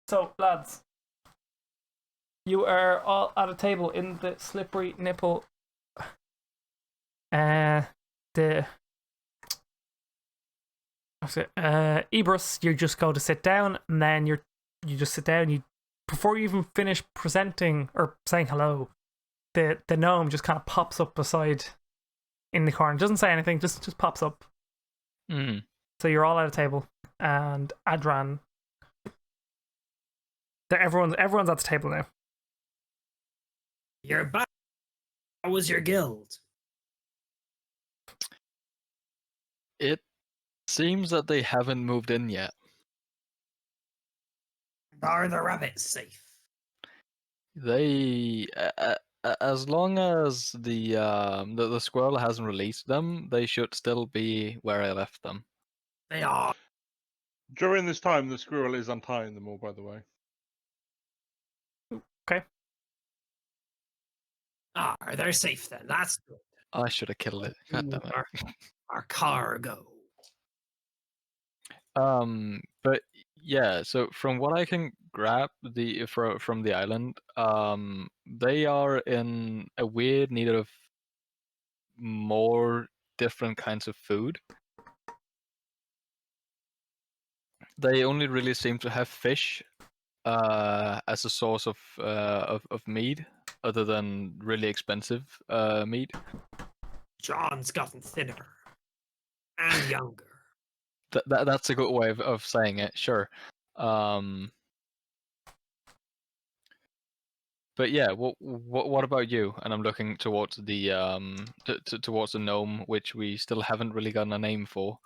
So, lads, you are all at a table in the slippery nipple. The Ebrus, you just go to sit down, and then you just sit down. You before you even finish presenting or saying hello, the gnome just kind of pops up beside in the corner. Doesn't say anything, just pops up. Mm. So you're all at a table, and Adran. Everyone's at the table now. You're back. How was your guild? It seems that they haven't moved in yet. Are the rabbits safe? They, as long as the squirrel hasn't released them, they should still be where I left them. They are. During this time, the squirrel is untying them all, by the way. Okay. They're safe then. That's good. I should have killed it. God damn it. Our cargo. But yeah, so from what I can grab from the island, they are in a weird need of more different kinds of food. They only really seem to have fish as a source of meat, other than really expensive meat. John's gotten thinner and younger. That's a good way of saying it, sure. But yeah, what about you? And I'm looking towards the towards the gnome, which we still haven't really gotten a name for.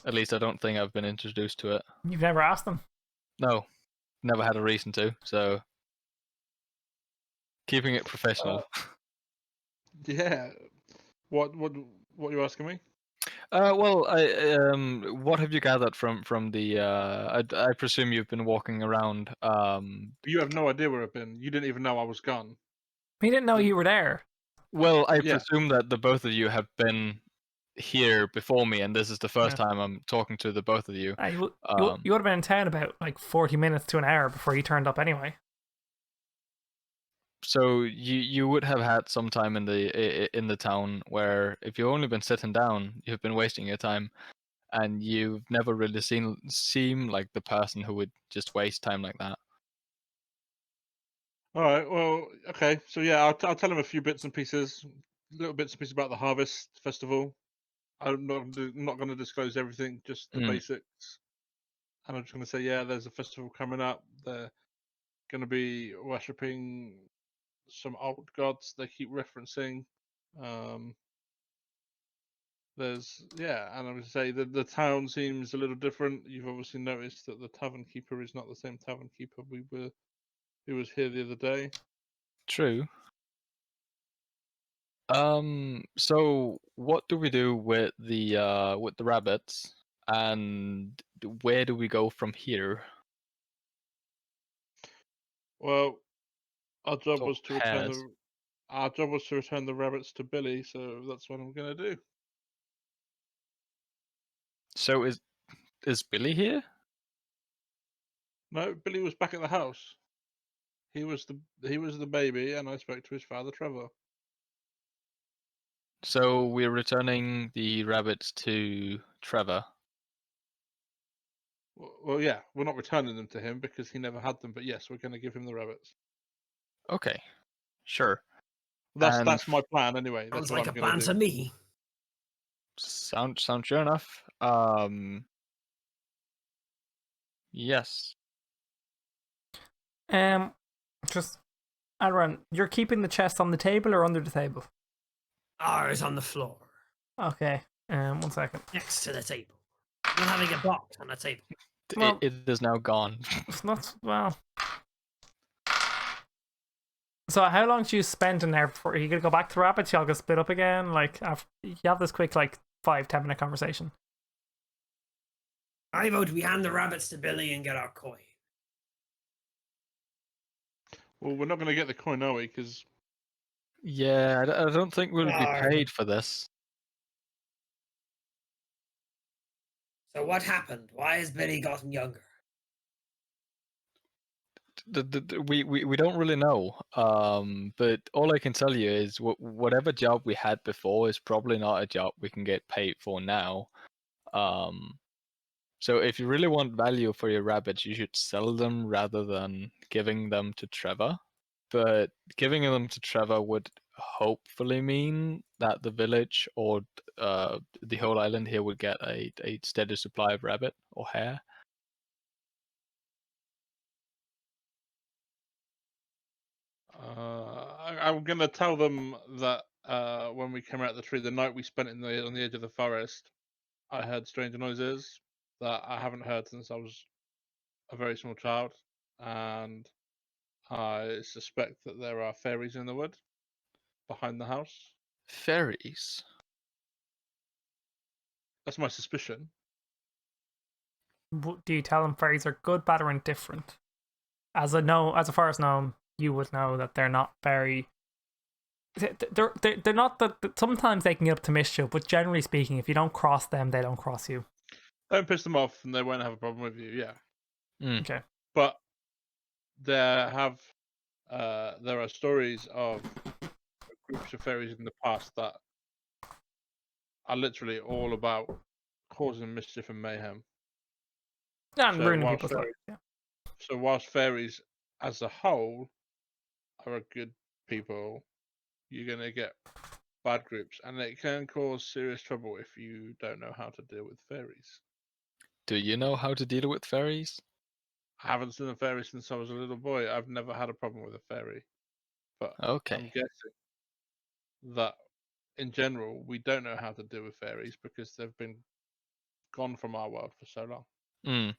At least I don't think I've been introduced to it. You've never asked them? No, never had a reason to. So keeping it professional. Yeah. What are you asking me? Well, what have you gathered from the? I presume you've been walking around. You have no idea where I've been. You didn't even know I was gone. He didn't know you were there. Well, I Yeah. presume that the both of you have been here before me, and this is the first time I'm talking to the both of you. You would have been in town about like 40 minutes to an hour before you turned up anyway. So you would have had some time in the town where if you've only been sitting down, you've been wasting your time, and you've never really seem like the person who would just waste time like that. All right. Well, okay. So yeah, I'll tell him a few bits and pieces, little bits and pieces about the harvest festival. I'm not going to disclose everything, just the basics. And I'm just going to say, yeah, there's a festival coming up. They're going to be worshipping some old gods they keep referencing. And I would say that the town seems a little different. You've obviously noticed that the tavern keeper is not the same tavern keeper who was here the other day. True. So what do we do with the rabbits, and where do we go from here? Well, our job Or was to return the rabbits to Billy, so that's what I'm going to do. So is Billy here? No, Billy was back at the house. He was the baby, and I spoke to his father, Trevor. So we're returning the rabbits to Trevor. Well, yeah, we're not returning them to him because he never had them. But yes, we're going to give him the rabbits. Okay, sure. That's my plan anyway. Sounds That's what like I'm a gonna plan do. to me. Sound sure enough. Yes. Just Adran, you're keeping the chest on the table or under the table? Ours on the floor. Okay. 1 second. Next to the table. Not having a box on the table. Well, it is now gone. It's not well. So how long do you spend in there before you gonna go back to rabbits? Y'all go split up again? Like after you have this quick 5-10 minute conversation. I vote we hand the rabbits to Billy and get our coin. Well, we're not going to get the coin, are we? Because Yeah, I don't think we'll be Darn. paid for this. So what happened? Why has Billy gotten younger? we don't really know. But all I can tell you is whatever job we had before is probably not a job we can get paid for now. So if you really want value for your rabbits, you should sell them rather than giving them to Trevor. But giving them to Trevor would hopefully mean that the village or the whole island here would get a steady supply of rabbit or hare. I'm gonna tell them that when we came out of the tree, the night we spent on the edge of the forest, I heard strange noises that I haven't heard since I was a very small child, and I suspect that there are fairies in the wood behind the house. Fairies? That's my suspicion. Do you tell them fairies are good, bad, or indifferent? As a forest gnome, you would know that they're not very. They're not that. Sometimes they can get up to mischief, but generally speaking, if you don't cross them, they don't cross you. Don't piss them off, and they won't have a problem with you. Yeah, Okay. but there are stories of groups of fairies in the past that are literally all about causing mischief and mayhem. And So ruining whilst people's lives. Yeah. So whilst fairies as a whole are a good people, you're gonna get bad groups, and it can cause serious trouble if you don't know how to deal with fairies. Do you know how to deal with fairies? I haven't seen a fairy since I was a little boy. I've never had a problem with a fairy, but I'm Okay. guessing that in general we don't know how to deal with fairies because they've been gone from our world for so long. Mm.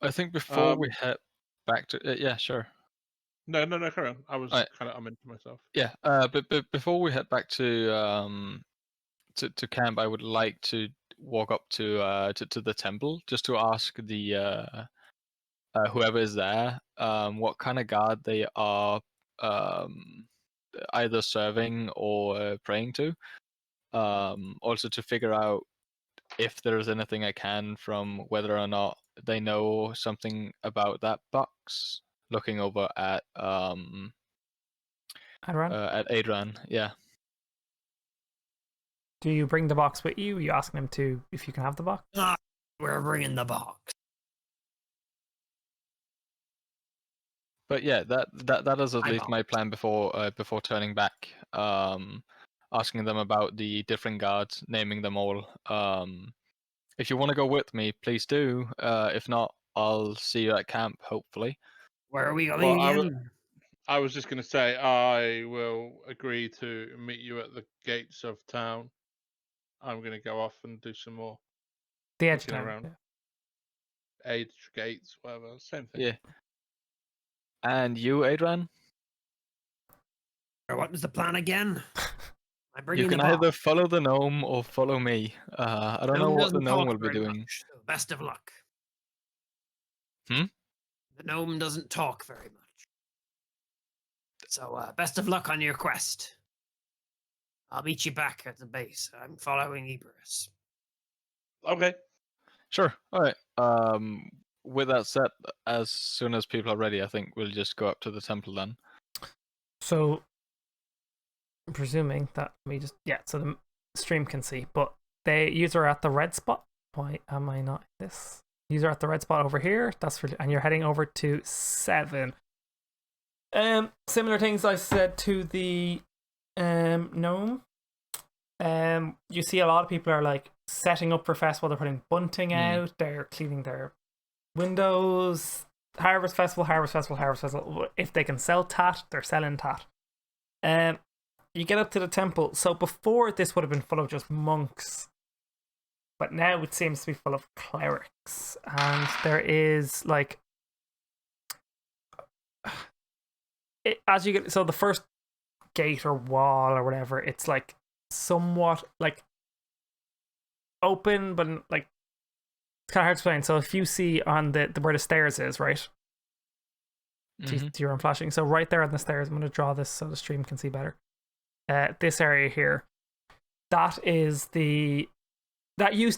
I think before we head back to yeah, sure. No, carry on. I was Alright. kind of umming to myself. Yeah, but before we head back to camp, I would like to walk up to the temple just to ask the whoever is there what kind of god they are either serving or praying to. Also to figure out if there's anything I can from whether or not they know something about that box. Looking over at Adran, yeah. Do you bring the box with you? Are you asking him to if you can have the box? We're bringing the box. But yeah, that is at least my plan before turning back. Asking them about the different guards, naming them all. If you want to go with me, please do. If not, I'll see you at camp, hopefully. Where are we going again? I was just going to say I will agree to meet you at the gates of town. I'm going to go off and do some more The edge looking town. around. Yeah. Edge, gates, whatever, same thing. Yeah. And you, Adrian? What was the plan again? I'm bringing You can the box. either follow the gnome or follow me. I don't know what the doesn't gnome talk will be very doing. much, so best of luck. Hmm? The gnome doesn't talk very much. So best of luck on your quest. I'll meet you back at the base. I'm following Eberus. Okay. Sure. All right. With that said, as soon as people are ready, I think we'll just go up to the temple then. So, I'm presuming that so the stream can see, but user at the red spot. Why am I not in this? User at the red spot over here. And you're heading over to 7. Similar things I said to the gnome. You see a lot of people are like setting up for festival. They're putting bunting out. They're cleaning their windows. Harvest festival. If they can sell tat, they're selling tat. You get up to the temple. So before, this would have been full of just monks, but now it seems to be full of clerics, and there is like as you get, so the first gate or wall or whatever, it's like somewhat like open, but like it's kind of hard to explain. So if you see on the where the stairs is, right? Do you run flashing? So right there on the stairs, I'm going to draw this so the stream can see better. This area here, that used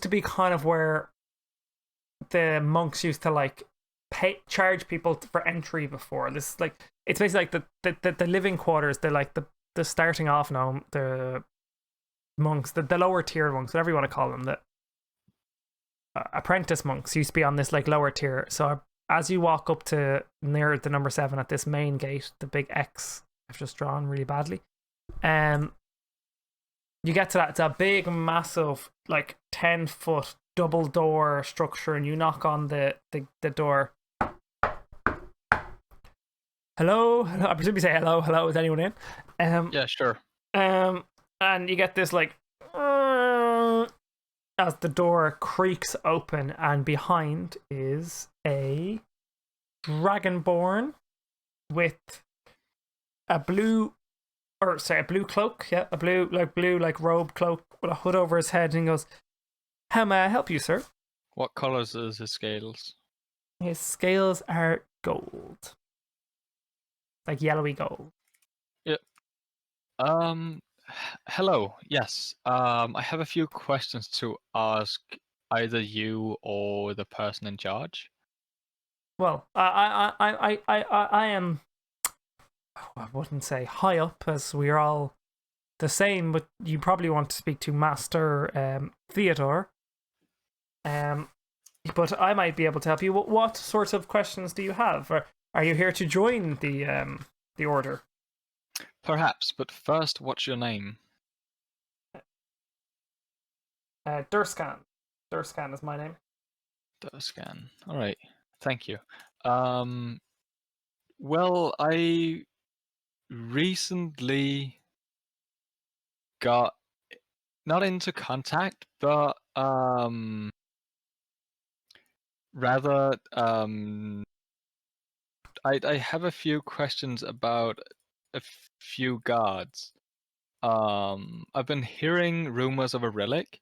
to be kind of where the monks used to like charge people for entry before. This is like it's basically like the living quarters. They're like the starting off now. The monks, the lower tier monks, whatever you want to call them, the apprentice monks used to be on this like lower tier. So as you walk up to near the number 7 at this main gate, the big X I've just drawn really badly, you get to that. It's a big, massive, like 10-foot double door structure, and you knock on the door. Hello? I presume you say hello. Hello, is anyone in? Yeah, sure. And you get this like as the door creaks open, and behind is a dragonborn with a blue cloak, a blue robe cloak with a hood over his head, and he goes, "How may I help you, sir?" What colors is his scales? His scales are gold, like yellowy gold. Yep. Hello. Yes. I have a few questions to ask either you or the person in charge. Well, I am, I wouldn't say high up, as we're all the same, but you probably want to speak to Master Theodore. But I might be able to help you. What sorts of questions do you have? Are you here to join the order? Perhaps, but first, what's your name? Durskan. Durskan is my name. Scan. All right. Thank you. Well, I recently got not into contact, but rather I have a few questions about a few guards. I've been hearing rumors of a relic,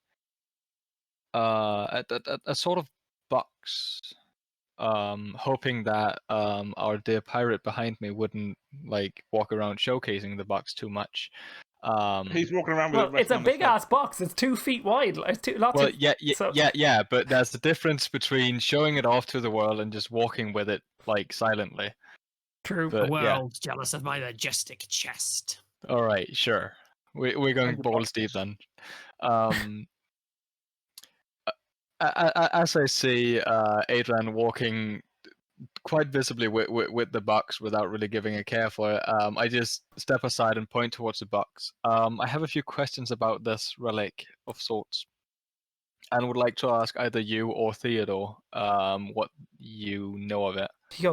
a sort of box. Hoping that our dear pirate behind me wouldn't like walk around showcasing the box too much. He's walking around with Well, it's a big ass box. It's 2 feet wide. It's yeah, but there's the difference between showing it off to the world and just walking with it like silently. True. But, The world's jealous of my majestic chest. All right, sure. We're going balls deep then. As I see Adrian walking quite visibly with the box without really giving a care for it, I just step aside and point towards the box. I have a few questions about this relic of sorts, and would like to ask either you or Theodore what you know of it. He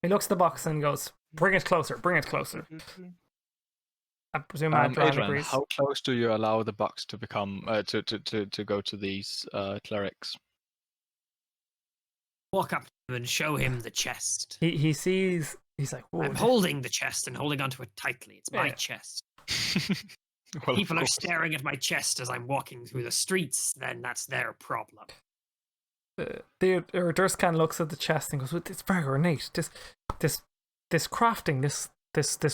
looks at the box and goes, "Bring it closer, bring it closer." I presume Adrian agrees. How close do you allow the box to become to go to these clerics? Walk up to him and show him the chest. He sees. He's like, "Whoa." I'm holding the chest and holding onto it tightly. It's my chest. Well, People are staring at my chest as I'm walking through the streets. Then that's their problem. Durskan looks at the chest and goes, "Well, it's very ornate. This crafting, this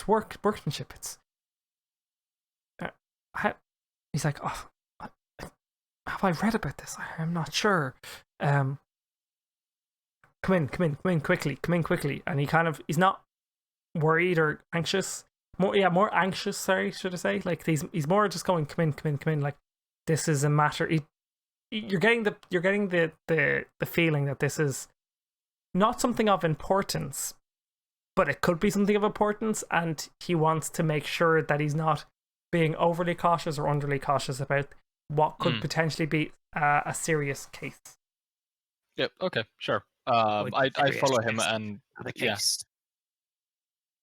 workmanship. It's." He's like, "Oh, have I read about this? I'm not sure. Come in quickly." And he's not worried or anxious. More anxious. Sorry, should I say? Like he's more just going, come in. Like this is a matter. You're getting the feeling that this is not something of importance, but it could be something of importance, and he wants to make sure that he's not being overly cautious or underly cautious about what could potentially be a serious case. Yep. Okay. Sure. I follow him and case.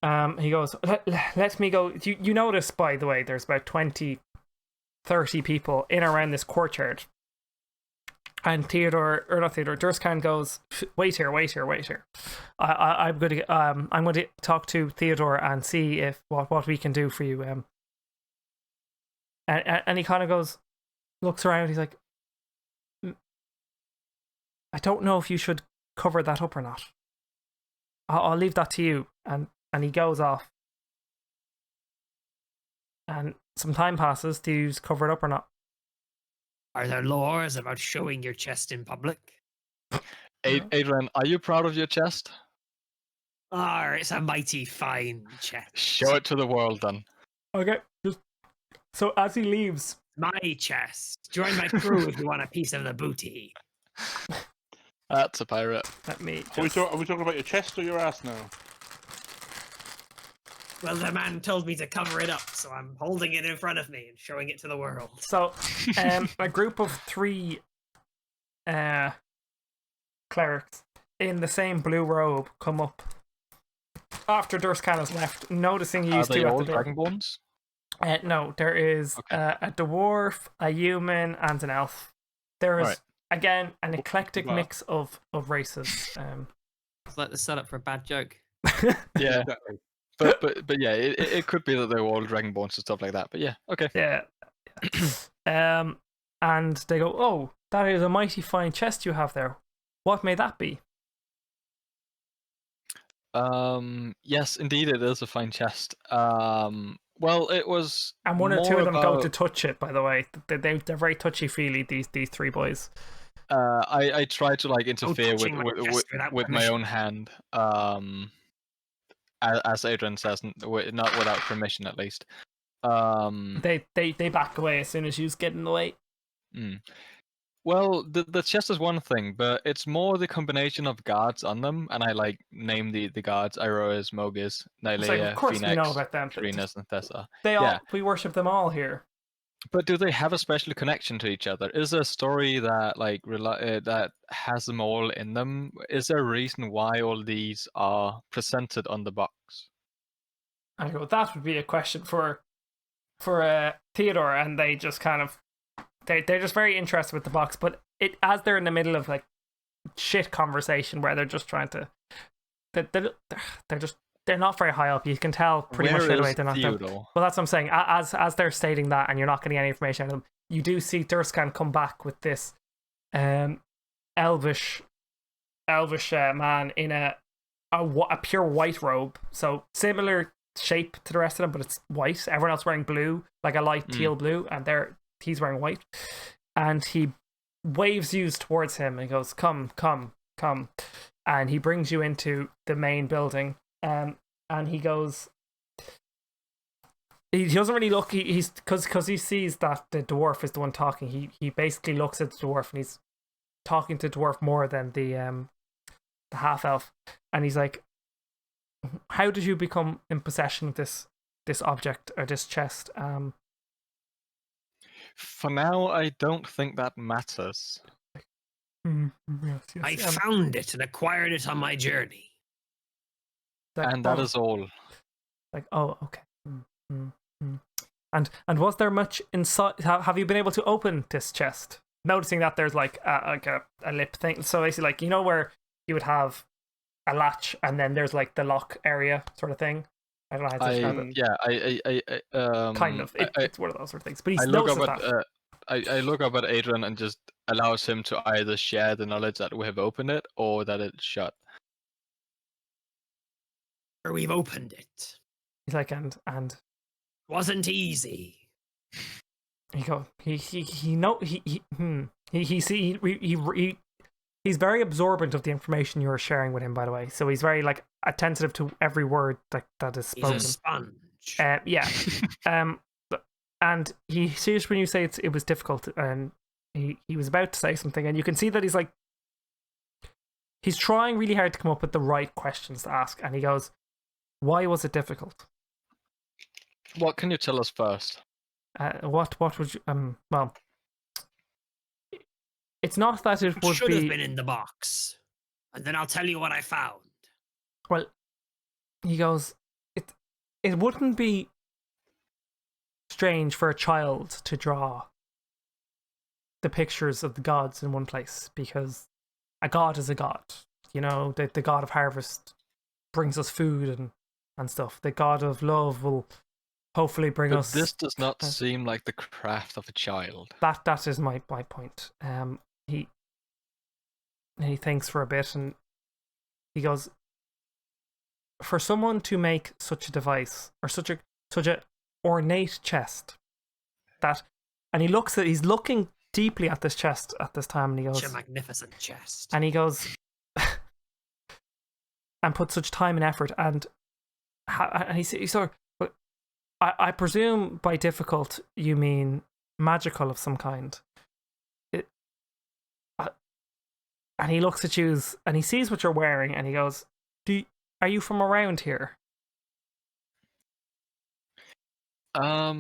He goes, let me go. You notice, by the way, there's about 20, 30 people in around this courtyard. And Durskan goes, wait here. I'm going to talk to Theodore and see if what we can do for you. And he kind of goes, looks around. He's like, I don't know if you should cover that up or not. I'll leave that to you. And he goes off. And some time passes. Do you cover it up or not? Are there laws about showing your chest in public? Adrian, are you proud of your chest? It's a mighty fine chest. Show it to the world, then. Okay. So as he leaves, My chest. Join my crew if you want a piece of the booty. That's a pirate. let me. Are we Just... talking about your chest or your ass now? Well, the man told me to cover it up, so I'm holding it in front of me and showing it to the world. So, a group of 3 clerics in the same blue robe come up after Durscan has left, noticing you Are they two at all the door. dragonborns? No, there is Okay. a dwarf, a human, and an elf. There is Right. again an eclectic Wow. mix of races. It's like the setup for a bad joke. Yeah, Exactly. but yeah, it could be that they were all dragonborns and stuff like that. But yeah, okay. Yeah. And they go, "Oh, that is a mighty fine chest you have there. What may that be?" Yes, indeed, it is a fine chest. Well, it was. And one or two more of them go to about- touch it. By the way, they're very touchy feely. These 3 boys. I tried to like interfere touching my chest without with my permission. own hand. As Adrian says, not without permission, at least. They back away as soon as you get in the way. Mm. Well, the chest is one thing, but it's more the combination of guards on them, and I like name the guards: Iroas, Mogis, It's like, Nylea, of course we know Phoenix, about them. Trinas, and Thessa. They all Yeah. we worship them all here. But do they have a special connection to each other? Is there a story that like that has them all in them? Is there a reason why all these are presented on the box? I go, that would be a question for Theodore, and they just kind of they're just very interested with the box, but it as they're in the middle of like shit conversation where they're just trying to they're not very high up. You can tell pretty much straight away they're not. Theodore? Well, that's what I'm saying. As they're stating that, and you're not getting any information out of them, you do see Durscan come back with this elvish man in a pure white robe. So similar shape to the rest of them, but it's white. Everyone else wearing blue, like a light teal blue, and he's wearing white. And he waves you towards him and goes, "Come, come, come," and he brings you into the main building. And he goes. He doesn't really look. He's because he sees that the dwarf is the one talking. He basically looks at the dwarf and he's talking to the dwarf more than the half elf. And he's like, "How did you become in possession of this object or this chest?" For now, I don't think that matters. Yes, I found it and acquired it on my journey. And that is all. like, oh, okay. And was there much inside? Have you been able to open this chest? Noticing that there's like a lip thing. So basically, like, you know where you would have a latch and then there's like the lock area sort of thing. I don't know how to describe it. Yeah, Kind of. It's one of those sort of things. But I he's look noticed up that. at I look up at Adrian and just allows him to either share the knowledge that we have opened it or that it's shut. Or we've opened it. He's like, and Wasn't easy. he's very absorbent of the information you're sharing with him, by the way. So he's very like attentive to every word that is He's spoken. a sponge. Yeah. And he sees when you say it was difficult, and he was about to say something, and you can see that he's trying really hard to come up with the right questions to ask, and he goes, "Why was it difficult? What can you tell us first? What would you well, it's not that it would Should have be been in the box. And then I'll tell you what I found. well." He goes, "It wouldn't be strange for a child to draw the pictures of the gods in one place, because a god is a god. You know, the god of harvest brings us food and stuff. The god of love will hopefully bring But us." this does not seem like the craft of a child. That is my point. He thinks for a bit and he goes, "For someone to make such a device or such a ornate chest, and he's looking deeply at this chest at this time, and he goes, Such a magnificent chest. and he goes, and put such time and effort, and he sort of, I presume by difficult you mean magical of some kind. And he looks at you and he sees what you're wearing and he goes, are you from around here? I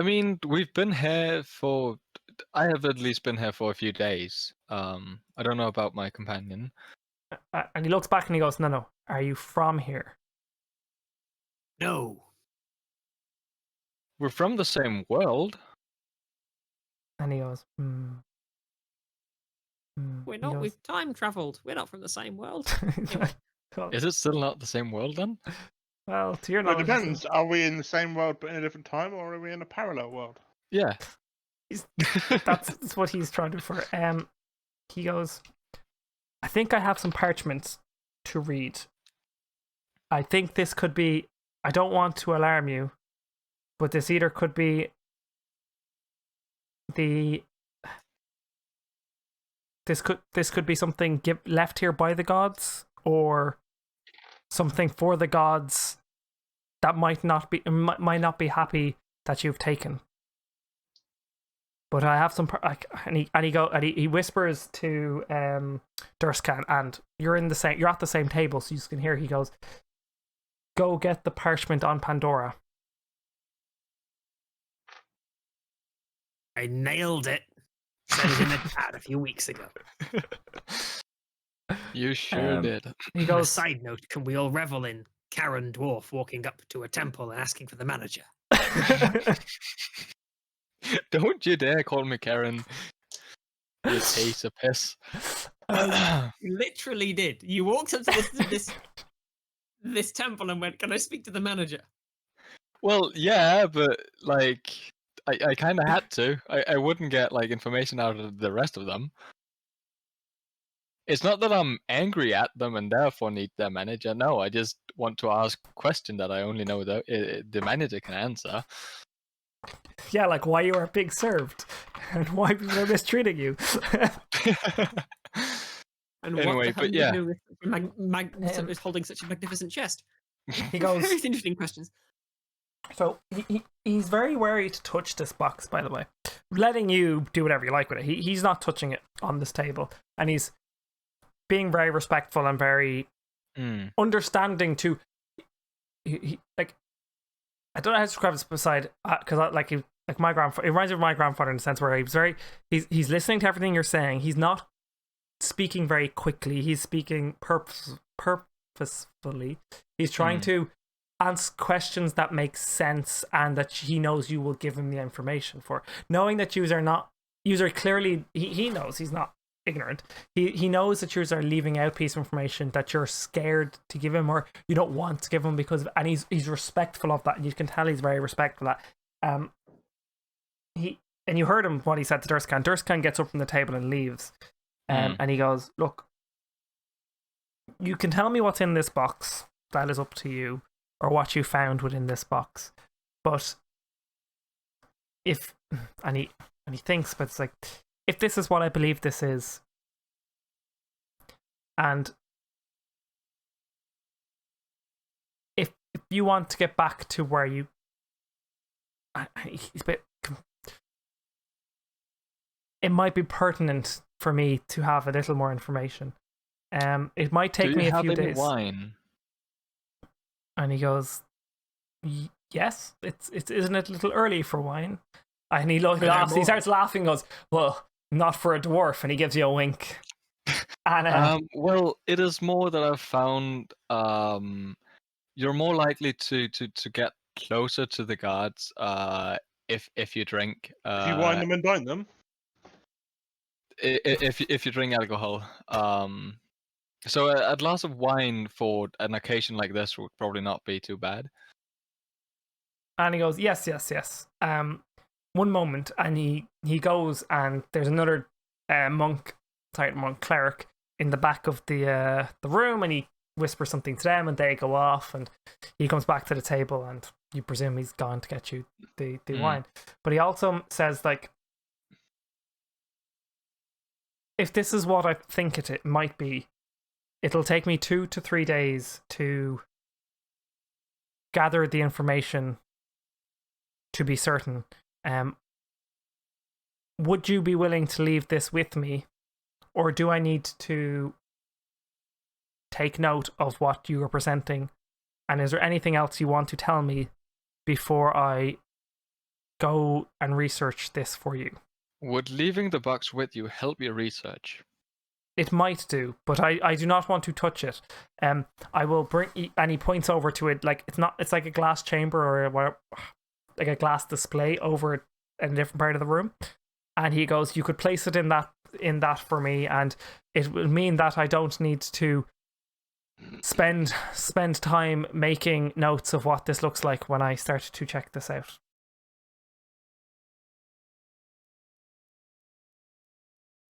mean, we've been here for. I have at least been here for a few days. I don't know about my companion. And he looks back and he goes, no, are you from here? No. We're from the same world. And he goes, We're He not. goes, We've time traveled. We're not from the same world. Is it still not the same world then? Well, to your Well, it knowledge, depends. Are we in the same world but in a different time, or are we in a parallel world? Yeah. that's what he's trying to refer. He goes, I think I have some parchments to read. I think this could be, I don't want to alarm you, but this either could be this could be something left here by the gods, or something for the gods that might not be happy that you've taken. But I have some, he whispers to Durskan, and you're at the same table, so you can hear. He goes, "Go get the parchment on Pandora." I nailed it. Said it in the chat a few weeks ago. You sure did. He On a goes, side note, can we all revel in Karen Dwarf walking up to a temple and asking for the manager? Don't you dare call me Karen. You piece of piss. You literally did. You walked up to this temple and went, "Can I speak to the manager?" Well, yeah, but like, I kind of had to. I wouldn't get like information out of the rest of them. It's not that I'm angry at them and therefore need their manager. No, I just want to ask a question that I only know the manager can answer. yeah, like why you are being served and why people are mistreating you. And Anyway, what the hell but do you yeah. do with is holding such a magnificent chest? He goes, Very interesting questions. so he's very wary to touch this box, by the way, letting you do whatever you like with it. He's not touching it on this table, and he's being very respectful and very understanding to. He like, I don't know how to describe this beside, because my grandfather. It reminds me of my grandfather in the sense where he's listening to everything you're saying. He's not speaking very quickly. He's speaking purposefully. He's trying to ask questions that make sense and that he knows you will give him the information for. Knowing that user clearly, he knows he's not ignorant. He knows that yours are leaving out piece of information that you're scared to give him or you don't want to give him and he's respectful of that, and you can tell he's very respectful of that. And you heard him what he said to Durskan. Durskan gets up from the table and leaves. And he goes, look, you can tell me what's in this box. That is up to you, or what you found within this box. But and he thinks, but it's like, if this is what I believe this is, and if you want to get back to where you, he's a bit. It might be pertinent for me to have a little more information. It might take me a few days. Wine? And he goes, yes, isn't it a little early for wine? And he laughs. He starts laughing. Goes, well, not for a dwarf. And he gives you a wink. And well, it is more that I've found. You're more likely to get closer to the gods if you drink. If you wine them and dine them. If you drink alcohol, so a glass of wine for an occasion like this would probably not be too bad. And he goes, yes. One moment, and he goes, and there's another cleric in the back of the room, and he whispers something to them, and they go off, and he comes back to the table, and you presume he's gone to get you the wine. But he also says, like, if this is what I think it might be, it'll take me 2 to 3 days to gather the information to be certain. Would you be willing to leave this with me, or do I need to take note of what you are presenting? And is there anything else you want to tell me before I go and research this for you? Would leaving the box with you help your research? It might do, but I do not want to touch it. I will bring, and he points over to it, like it's like a glass chamber or like a glass display over in a different part of the room. And he goes, you could place it in that for me, and it will mean that I don't need to spend time making notes of what this looks like when I start to check this out.